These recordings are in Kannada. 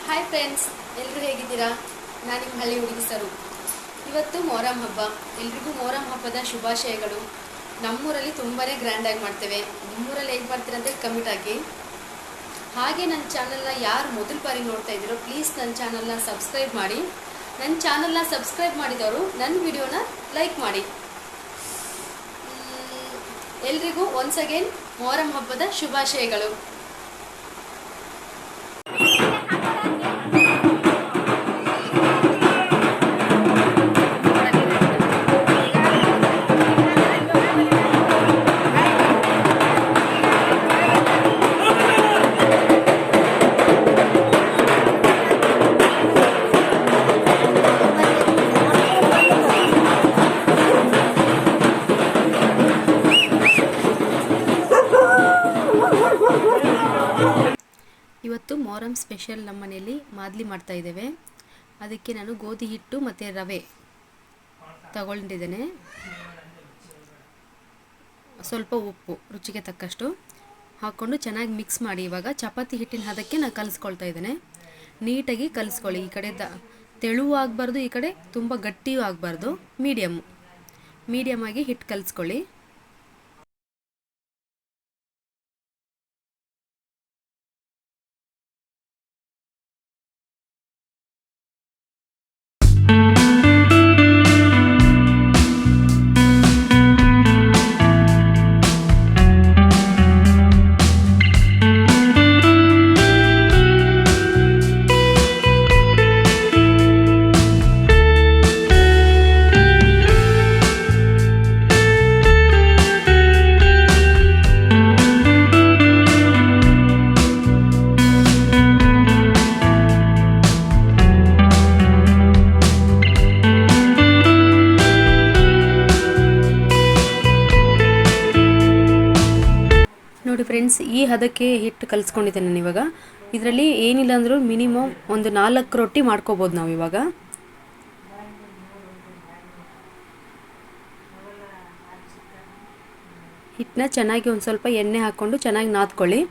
ಹಾಯ್ ಫ್ರೆಂಡ್ಸ್, ಎಲ್ಲರೂ ಹೇಗಿದ್ದೀರಾ? ನಾನು ನಿಮ್ಮ ಹಳ್ಳಿ ಹುಡುಗಿ ಸರು. ಇವತ್ತು ಮೊಹರಂ ಹಬ್ಬ. ಎಲ್ರಿಗೂ ಮೊಹರಂ ಹಬ್ಬದ ಶುಭಾಶಯಗಳು. ನಮ್ಮೂರಲ್ಲಿ ತುಂಬಾ ಗ್ರ್ಯಾಂಡಾಗಿ ಮಾಡ್ತೇವೆ. ನಿಮ್ಮೂರಲ್ಲಿ ಹೇಗೆ ಮಾಡ್ತೀರ ಅಂತ ಕಮೆಂಟ್ ಹಾಕಿ. ಹಾಗೆ ನನ್ನ ಚಾನಲ್ನ ಯಾರು ಮೊದಲ ಬಾರಿ ನೋಡ್ತಾ ಇದ್ದೀರೋ ಪ್ಲೀಸ್ ನನ್ನ ಚಾನಲ್ನ ಸಬ್ಸ್ಕ್ರೈಬ್ ಮಾಡಿ. ನನ್ನ ಚಾನಲ್ನ ಸಬ್ಸ್ಕ್ರೈಬ್ ಮಾಡಿದವರು ನನ್ನ ವಿಡಿಯೋನ ಲೈಕ್ ಮಾಡಿ. ಎಲ್ರಿಗೂ ಒನ್ಸ್ ಅಗೇನ್ ಮೊಹರಂ ಹಬ್ಬದ ಶುಭಾಶಯಗಳು. ಇವತ್ತು ಮೊಹರಂ ಸ್ಪೆಷಲ್ ನಮ್ಮ ಮನೆಯಲ್ಲಿ ಮಾದಲಿ ಮಾಡ್ತಾ ಇದ್ದೇವೆ. ಅದಕ್ಕೆ ನಾನು ಗೋಧಿ ಹಿಟ್ಟು ಮತ್ತು ರವೆ ತಗೊಂಡಿದ್ದೇನೆ. ಸ್ವಲ್ಪ ಉಪ್ಪು ರುಚಿಗೆ ತಕ್ಕಷ್ಟು ಹಾಕ್ಕೊಂಡು ಚೆನ್ನಾಗಿ ಮಿಕ್ಸ್ ಮಾಡಿ ಇವಾಗ ಚಪಾತಿ ಹಿಟ್ಟಿನ ಹದಕ್ಕೆ ನಾನು ಕಲಿಸ್ಕೊಳ್ತಾ ಇದ್ದೇನೆ. ನೀಟಾಗಿ ಕಲಿಸ್ಕೊಳ್ಳಿ. ಈ ಕಡೆ ತೆಳುವು ಆಗಬಾರ್ದು, ಈ ಕಡೆ ತುಂಬ ಗಟ್ಟಿಯೂ ಆಗಬಾರ್ದು. ಮೀಡಿಯಮ್ ಆಗಿ ಹಿಟ್ಟು ಕಲಿಸ್ಕೊಳ್ಳಿ. ನೋಡಿ ಫ್ರೆಂಡ್ಸ್, ಈ ಹದಕ್ಕೆ ಹಿಟ್ಟು ಕಲಿಸ್ಕೊಂಡಿದ್ದೇನೆ ನಾನು ಇವಾಗ. ಇದರಲ್ಲಿ ಏನಿಲ್ಲ ಅಂದರೂ ಮಿನಿಮಮ್ ಒಂದು 4 ರೊಟ್ಟಿ ಮಾಡ್ಕೋಬೋದು ನಾವು ಇವಾಗ. ಹಿಟ್ಟನ್ನ ಚೆನ್ನಾಗಿ ಒಂದು ಸ್ವಲ್ಪ ಎಣ್ಣೆ ಹಾಕ್ಕೊಂಡು ಚೆನ್ನಾಗಿ ನಾದ್ಕೊಳ್ಳಿ.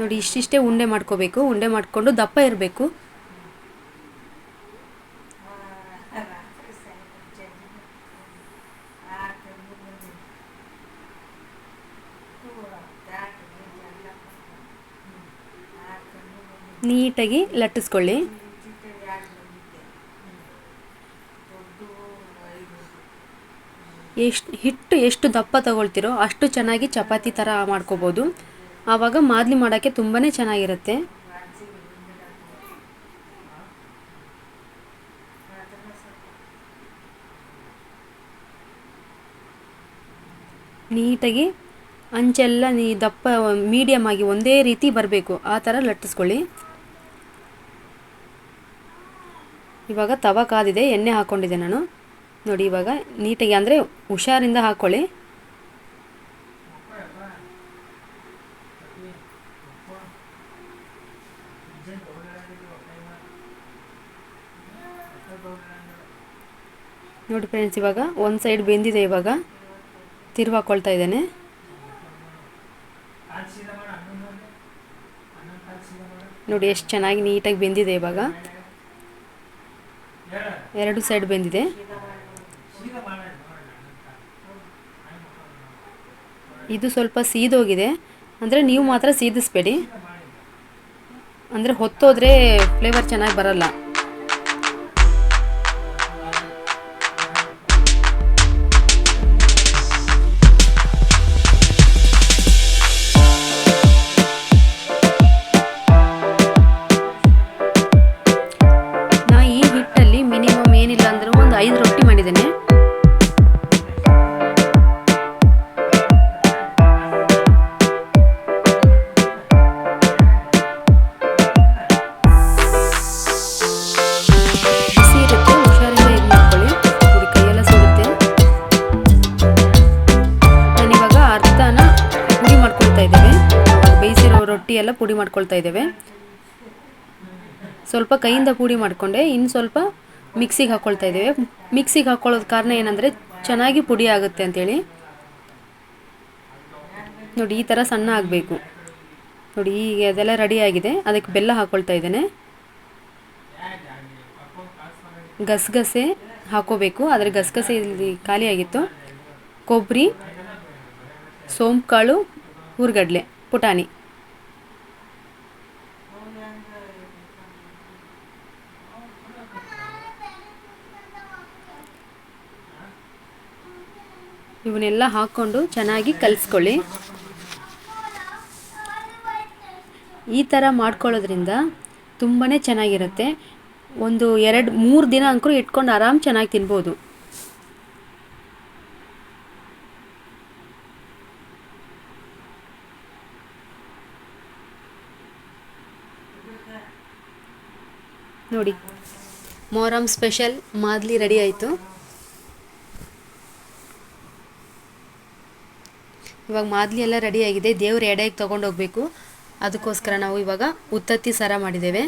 ನೋಡಿ, ಇಷ್ಟಿಷ್ಟೇ ಉಂಡೆ ಮಾಡ್ಕೋಬೇಕು. ಉಂಡೆ ಮಾಡಿಕೊಂಡು ದಪ್ಪ ಇರಬೇಕು. ನೀಟಾಗಿ ಲಟ್ಟಿಸ್ಕೊಳ್ಳಿ. ಹಿಟ್ಟು ಎಷ್ಟು ದಪ್ಪ ತಗೊಳ್ತಿರೋ ಅಷ್ಟು ಚೆನ್ನಾಗಿ ಚಪಾತಿ ಥರ ಮಾಡ್ಕೋಬೋದು. ಆವಾಗ ಮಾದಲಿ ಮಾಡೋಕ್ಕೆ ತುಂಬಾ ಚೆನ್ನಾಗಿರುತ್ತೆ. ನೀಟಾಗಿ ಅಂಚೆಲ್ಲ ದಪ್ಪ ಮೀಡಿಯಮ್ ಆಗಿ ಒಂದೇ ರೀತಿ ಬರಬೇಕು, ಆ ಥರ ಲಟ್ಟಿಸ್ಕೊಳ್ಳಿ. ಇವಾಗ ತವ ಕಾದಿದೆ, ಎಣ್ಣೆ ಹಾಕ್ಕೊಂಡಿದ್ದೆ ನಾನು. ನೋಡಿ, ಇವಾಗ ನೀಟಾಗಿ ಅಂದರೆ ಹುಷಾರಿಂದ ಹಾಕ್ಕೊಳ್ಳಿ. ನೋಡಿ ಫ್ರೆಂಡ್ಸ್, ಇವಾಗ ಒಂದು ಸೈಡ್ ಬೆಂದಿದೆ. ಇವಾಗ ತಿರುವಾಕೊಳ್ತಾ ಇದ್ದೇನೆ. ನೋಡಿ ಎಷ್ಟು ಚೆನ್ನಾಗಿ ನೀಟಾಗಿ ಬೆಂದಿದೆ. ಇವಾಗ 2 ಸೈಡ್ ಬೆಂದಿದೆ. ಇದು ಸ್ವಲ್ಪ ಸೀದೋಗಿದೆ, ಅಂದರೆ ನೀವು ಮಾತ್ರ ಸೀದಿಸ್ಬೇಡಿ, ಅಂದರೆ ಹೊತ್ತೋದ್ರೆ ಫ್ಲೇವರ್ ಚೆನ್ನಾಗಿ ಬರಲ್ಲ. ಈ ಹಿಟ್ಟಲ್ಲಿ ಮಿನಿಮಮ್ ಏನಿಲ್ಲ ಅಂದರೂ ಒಂದು 5 ರೊಟ್ಟಿ ಮಾಡಿದ್ದೇನೆ. ಬಿಸಿ ಇರುತ್ತೆ, ಹುಷಾರಿಂದ ಇದು ಮಾಡ್ಕೊಳ್ಳಿ. ನೋಡಿ, ಕೈಯೆಲ್ಲ ಸುಡುತ್ತೆ. ನಾನಿವಾಗ ಅರ್ಧನ ಪುಡಿ ಮಾಡ್ಕೊಳ್ತಾ ಇದ್ದೇವೆ. ಬೇಯಿಸಿರೋ ರೊಟ್ಟಿ ಎಲ್ಲ ಪುಡಿ ಮಾಡ್ಕೊಳ್ತಾ ಇದ್ದೇವೆ. ಸ್ವಲ್ಪ ಕೈಯಿಂದ ಪುಡಿ ಮಾಡಿಕೊಂಡೆ, ಇನ್ನು ಸ್ವಲ್ಪ ಮಿಕ್ಸಿಗೆ ಹಾಕ್ಕೊಳ್ತಾ ಇದ್ದೇವೆ. ಮಿಕ್ಸಿಗೆ ಹಾಕ್ಕೊಳ್ಳೋದು ಕಾರಣ ಏನಂದರೆ ಚೆನ್ನಾಗಿ ಪುಡಿ ಆಗುತ್ತೆ ಅಂತೇಳಿ. ನೋಡಿ ಈ ಥರ ಸಣ್ಣ ಆಗಬೇಕು. ನೋಡಿ ಈಗ ಅದೆಲ್ಲ ರೆಡಿ ಆಗಿದೆ. ಅದಕ್ಕೆ ಬೆಲ್ಲ ಹಾಕ್ಕೊಳ್ತಾ ಇದ್ದೇನೆ. ಗಸಗಸೆ ಹಾಕೋಬೇಕು, ಆದರೆ ಗಸಗಸೆ ಇಲ್ಲಿ ಖಾಲಿಯಾಗಿತ್ತು. ಕೊಬ್ಬರಿ, ಸೋಂಪು ಕಾಳು, ಹುರ್ಗಡ್ಲೆ, ಪುಟಾಣಿ. ಇವನ್ನೆಲ್ಲ ಹಾಕ್ಕೊಂಡು ಚೆನ್ನಾಗಿ ಕಲಿಸ್ಕೊಳ್ಳಿ. ಈ ಥರ ಮಾಡ್ಕೊಳ್ಳೋದ್ರಿಂದ ತುಂಬಾ ಚೆನ್ನಾಗಿರುತ್ತೆ. ಒಂದು 2-3 ದಿನ ಅಂಕರು ಇಟ್ಕೊಂಡು ಆರಾಮ್ ಚೆನ್ನಾಗಿ ತಿನ್ಬೋದು. ನೋಡಿ ಮೊಹರಂ ಸ್ಪೆಷಲ್ ಮಾದ್ಲಿ ರೆಡಿ ಆಯಿತು. ಇವಾಗ ಮಾದ್ಲಿ ಎಲ್ಲ ರೆಡಿ ಆಗಿದೆ. ದೇವ್ರ ಎಡೆಗೆ ತೊಗೊಂಡು ಹೋಗಬೇಕು. ಅದಕ್ಕೋಸ್ಕರ ನಾವು ಇವಾಗ ಉತ್ತತ್ತಿ ಸರ ಮಾಡಿದ್ದೇವೆ.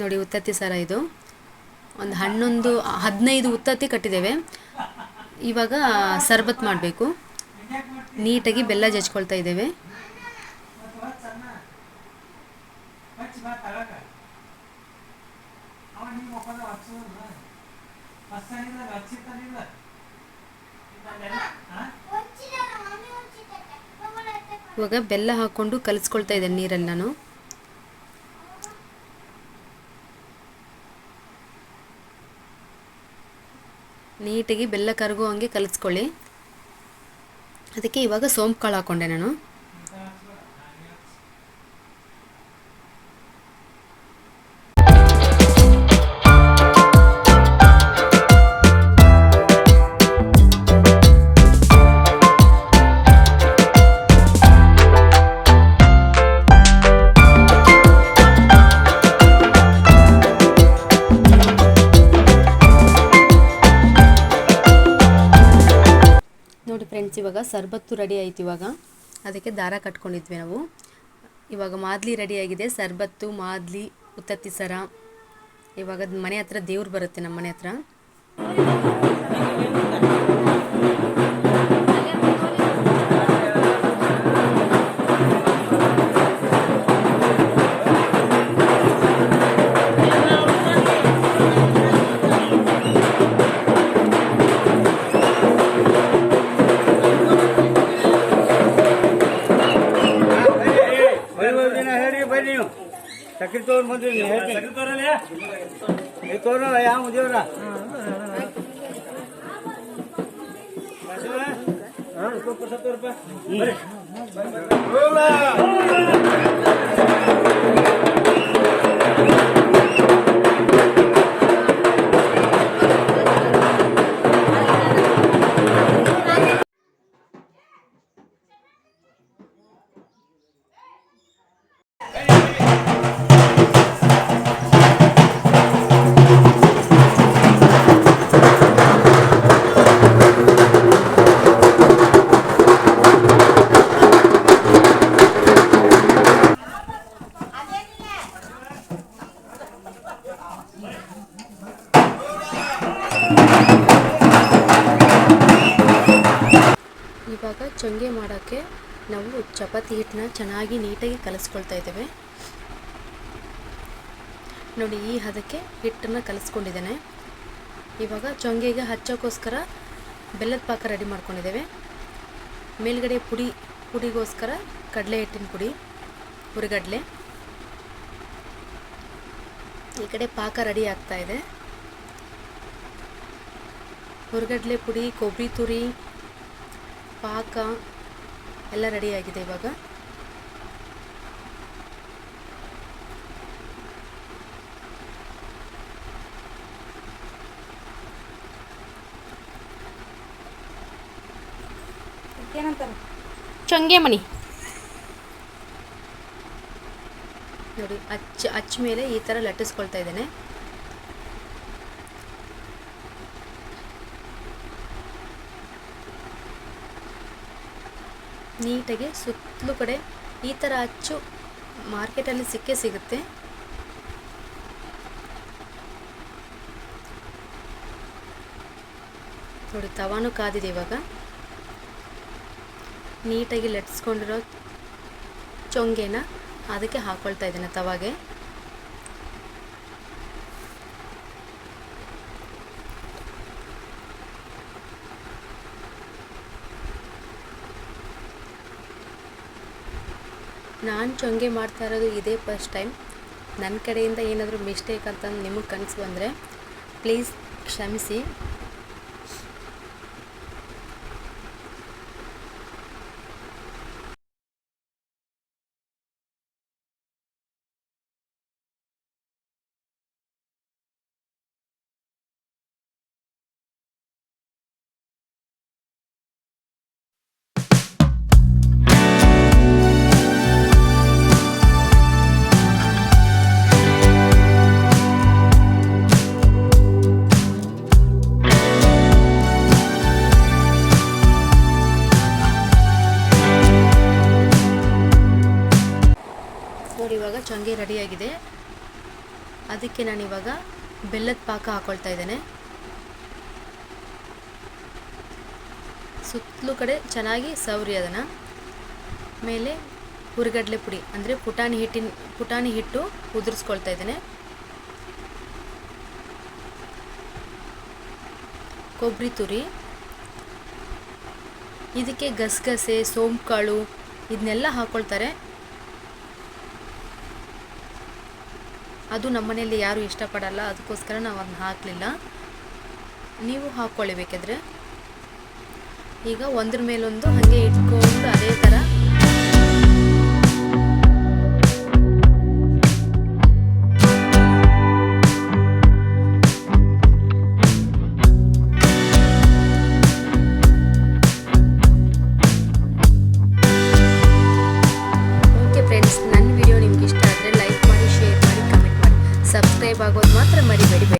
ನೋಡಿ ಉತ್ತತ್ತಿ ಸರ ಇದು ಒಂದು 15 ಉತ್ತತ್ತಿ ಕಟ್ಟಿದ್ದೇವೆ. ಇವಾಗ ಸರ್ಬತ್ ಮಾಡಬೇಕು. ನೀಟಾಗಿ ಬೆಲ್ಲ ಜಜ್ಕೊಳ್ತಾ ಇದ್ದೇವೆ. ಇವಾಗ ಬೆಲ್ಲ ಹಾಕ್ಕೊಂಡು ಕಲಿಸ್ಕೊಳ್ತಾ ಇದ್ದೇನೆ ನೀರಲ್ಲಿ ನಾನು. ನೀಟಾಗಿ ಬೆಲ್ಲ ಕರಗೋ ಹಂಗೆ ಕಲಿಸ್ಕೊಳ್ಳಿ. ಅದಕ್ಕೆ ಇವಾಗ ಸೋಂಪು ಕಾಳು ಹಾಕ್ಕೊಂಡೆ ನಾನು. ನೋಡಿ ಫ್ರೆಂಡ್ಸ್, ಇವಾಗ ಸರ್ಬತ್ತು ರೆಡಿ ಆಯಿತು. ಇವಾಗ ಅದಕ್ಕೆ ದಾರ ಕಟ್ಕೊಂಡಿದ್ವಿ ನಾವು. ಇವಾಗ ಮಾದ್ಲಿ ರೆಡಿಯಾಗಿದೆ. ಸರ್ಬತ್ತು, ಮಾದ್ಲಿ, ಉತ್ತತ್ತಿ ಸರ. ಇವಾಗ ಮನೆ ಹತ್ರ ದೇವ್ರು ಬರುತ್ತೆ, ನಮ್ಮ ಮನೆ ಹತ್ರ. ಸಕ್ರಿ ತೋರ್ ಬಂದ್ರಿ ತೋರ ಯಾವ ದೇವ್ರ ಇವಾಗ ಚೊಂಗೆ ಮಾಡೋಕ್ಕೆ ನಾವು ಚಪಾತಿ ಹಿಟ್ಟನ್ನ ಚೆನ್ನಾಗಿ ನೀಟಾಗಿ ಕಲಿಸ್ಕೊಳ್ತಾ ಇದ್ದೇವೆ. ನೋಡಿ ಈ ಹದಕ್ಕೆ ಹಿಟ್ಟನ್ನು ಕಲಿಸ್ಕೊಂಡಿದ್ದೇನೆ. ಇವಾಗ ಚೊಂಗೆಗೆ ಹಚ್ಚೋಕ್ಕೋಸ್ಕರ ಬೆಲ್ಲದ ಪಾಕ ರೆಡಿ ಮಾಡ್ಕೊಂಡಿದ್ದೇವೆ. ಮೇಲ್ಗಡೆ ಪುಡಿಗೋಸ್ಕರ ಕಡಲೆ ಹಿಟ್ಟಿನ ಪುಡಿ, ಹುರಿಗಡಲೆ. ಈ ಕಡೆ ಪಾಕ ರೆಡಿ ಆಗ್ತಾ ಇದೆ. ಹುರಿಗಡಲೆ ಪುಡಿ, ಕೊಬ್ಬರಿ ತುರಿ, ಪಾಕ ಎಲ್ಲ ರೆಡಿಯಾಗಿದೆ. ಇವಾಗ ಚೊಂಗೆ ಮಣಿ ನೋಡಿ ಅಚ್ಚ ಮೇಲೆ ಈ ಥರ ಲಟ್ಟಿಸ್ಕೊಳ್ತಾ ಇದ್ದೇನೆ. ನೀಟಾಗಿ ಸುತ್ತಲೂ ಕಡೆ ಈ ಥರ ಅಚ್ಚು ಮಾರ್ಕೆಟಲ್ಲಿ ಸಿಕ್ಕೇ ಸಿಗುತ್ತೆ. ನೋಡಿ ತವಾನು ಕಾದಿದೆ. ಇವಾಗ ನೀಟಾಗಿ ಲಟ್ಸ್ಕೊಂಡಿರೋ ಚೊಂಗೆನ ಅದಕ್ಕೆ ಹಾಕ್ಕೊಳ್ತಾ ಇದ್ದೇನೆ ತವಾಗೆ. ನಾನು ಚೊಂಗೆ ಮಾಡ್ತಾ ಇರೋದು ಇದೇ ಫಸ್ಟ್ ಟೈಮ್. ನನ್ನ ಕಡೆಯಿಂದ ಏನಾದರೂ ಮಿಸ್ಟೇಕ್ ಅಂತ ನಿಮಗೆ ಕನಸು ಬಂದರೆ ಪ್ಲೀಸ್ ಕ್ಷಮಿಸಿ. ನೋಡಿ ಇವಾಗ ಚೊಂಗೆ ರೆಡಿಯಾಗಿದೆ. ಅದಕ್ಕೆ ನಾನಿವಾಗ ಬೆಲ್ಲದ ಪಾಕ ಹಾಕ್ಕೊಳ್ತಾ ಇದ್ದೇನೆ. ಸುತ್ತಲೂ ಕಡೆ ಚೆನ್ನಾಗಿ ಸವರಿ ಅದನ್ನು. ಮೇಲೆ ಹುರಿಗಡಲೆ ಪುಡಿ ಅಂದರೆ ಪುಟಾಣಿ ಹಿಟ್ಟು ಉದುರಿಸ್ಕೊಳ್ತಾ ಇದ್ದೇನೆ. ಕೊಬ್ಬರಿ ತುರಿ, ಇದಕ್ಕೆ ಗಸಗಸೆ, ಸೋಂಪು ಕಾಳು ಇದನ್ನೆಲ್ಲ ಹಾಕ್ಕೊಳ್ತಾರೆ. ಅದು ನಮ್ಮನೆಯಲ್ಲಿ ಯಾರೂ ಇಷ್ಟಪಡಲ್ಲ, ಅದಕ್ಕೋಸ್ಕರ ನಾವು ಅದನ್ನ ಹಾಕಲಿಲ್ಲ. ನೀವು ಹಾಕ್ಕೊಳ್ಳಿ ಬೇಕಿದ್ರೆ. ಈಗ ಒಂದ್ರ ಮೇಲೊಂದು ಹಾಗೆ ಇಟ್ಕೊಂಡು ಅದೇ ಥರ ಓಕೆ ಫ್ರೆಂಡ್ಸ್, ನನ್ನ ವಿಡಿಯೋ ನಿಮ್ಗೆ ಇಷ್ಟ ಆದರೆ ಲೈಕ್ ಮಾಡಿ, ಶೇರ್ ಮಾಡಿ, ಕಮೆಂಟ್ ಮಾಡಿ, ಸಬ್ಸ್ಕ್ರೈಬ್ ಆಗೋದು ಮಾತ್ರ ಮರಿಬೇಡಿ.